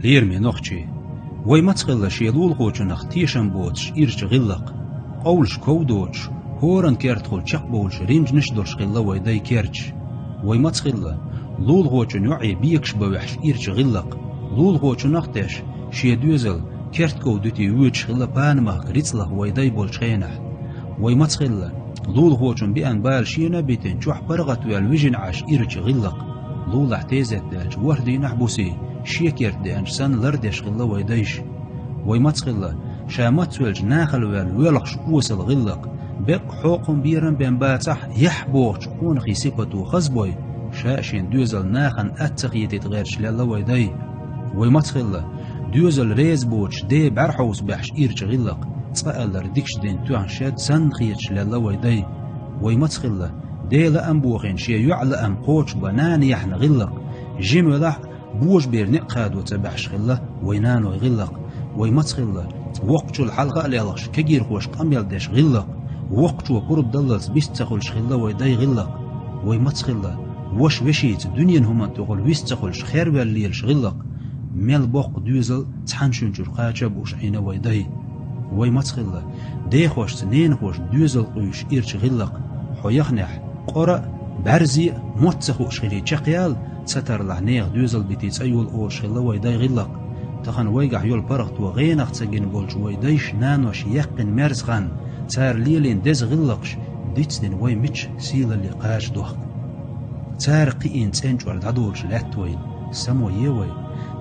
ليرمي نخشي وي متخل شيلول خوشنخ تيشن بوتش إرش غلق قولش كودوش هورن كيرتخل شقبولش رينج نشدرش غلا ويداي كيرتش وي متخل لول خوشن يعي بيكش بوحش إرش غلق لول خوشنخ تيش شي دوزل كيرت كودوتي ويتش غلا بانمخ ريتسلخ ويداي بولش خينح وي متخل لول خوشن بيان بال شينا بيتن شوح برغت والوجن عاش إرش غلق لول احتيزت دالج وردي نحبوسي شيكيرت دي انسان لردش غلا ويدايش وي متخل شامت ولج ناخل والولقش قوسل غلق بق حوقم بيرن بين باتح يحبوش قونخي سيبتو خزبوي شاشين دوزل ناخن اتخيتي تغيرش للا ويداي وي متخل دوزل ريز بوش دي برحوس بحش إيرش غلق تسأل رديكش دين توعن شاد سنخيتش للا ويداي وي متخل دي لأم بوخين شي يعلى أم قوش بنان يحن غلق جيم بوش بير نقاد وتبحش غلا وينانو غلق وي متخل وقتو الحلقة ليلغش كجير خوش قم يلدش غلق وقتو قرب دلس بيستخلش غلا ويداي غلق وي متخل وش وشيت دنيا هما تقول بيستخلش خير والليلش غلق ميل بوق دوزل تحنشنجر قاچب وش عين ويداي وي متخل دي خوش سنين خوش دوزل قيش إيرش غلق حيخنح قرأ برزي متسخو شغلي تشقيال ستر لعنيغ دوزل بيتي تسيول او شغلا ويداي غلق تخن ويقع يول برغت وغينغ تسجن بولج ويدايش نانوش يقن مرزغان تار ليلين دز غلقش ديتسدن وي متش سيلا اللي قاش دوخ تار قيين تسنجور دادولش لاتوين سمو يوي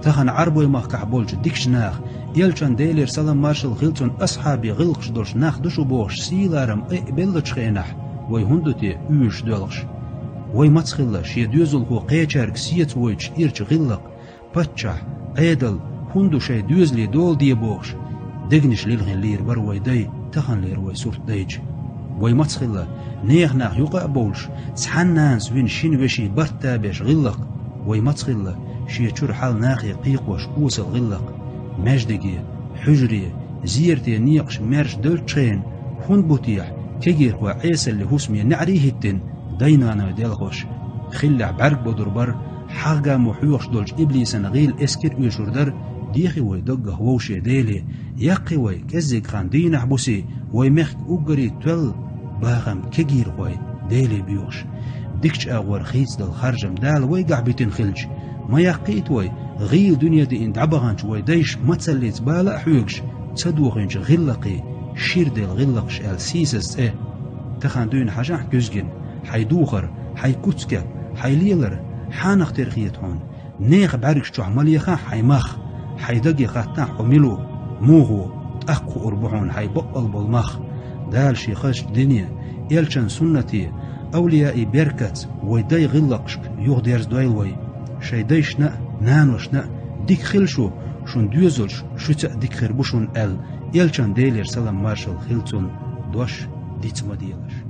تخن عربوي مخكح بولج ديكشناخ يلچن ديلير سلام مارشل غلطن أصحابي غلقش دولش ناخ دوشو بوش سيلارم بلدش خينح وي هندوتي اوش دولش وي متخل شي دوزل هو قيچارك سيت ويتش إيرش غلق باتشح عيدل هندو شي دوزلي دول دي بوش دقنش ليلغن لير بر ويداي تخن لير وي سورت دايج وي متخل نيخ ناخ يقع بولش سحنانس وين شين وشي برتابش غلق وي متخل شي تشور حال ناخي قيقوش قوسل غلق مجدقي حجري زيرتي نيقش مارش دولتشين هند بوتيح تجير وعيسى اللي هسمي نعريه التن دينانا ديلغوش خلع برق بدربر حاجة محيوش دولش إبليس نغيل إسكر ويشوردر ديخي ويدق هوشي ديلي يقي وي كزيق خان دين حبوسي ويمخك أقري تول باغم كجير وي ديلي بيوش ديكش أغور خيس دل خرجم دال ويقع بيتن خلج ما يقيت وي غيل دنيا دي اند عبغانش ويدايش متسليت بالا حيوكش تدوغنش غلقي شير ديل غلقش السيسس تخان دون حاجة كزجن حيدوخر حيكوتسكا حيليلر حانخ ترخيت هون نيخ بعركش تو عمل يخا حيمخ حيدقي خاتا حملو موغو أخو أربعون حيبقل بالمخ دال شي خش دنيا إلشان سنتي أولياء بيركت ويداي غلقش يغديرز دويلوي شيدايشنا نانوشنا ديك خلشو شون دوزلش شو ديك خربوشون إلشان ديلير سلام مارشال خلتون دوش ديتما ديلش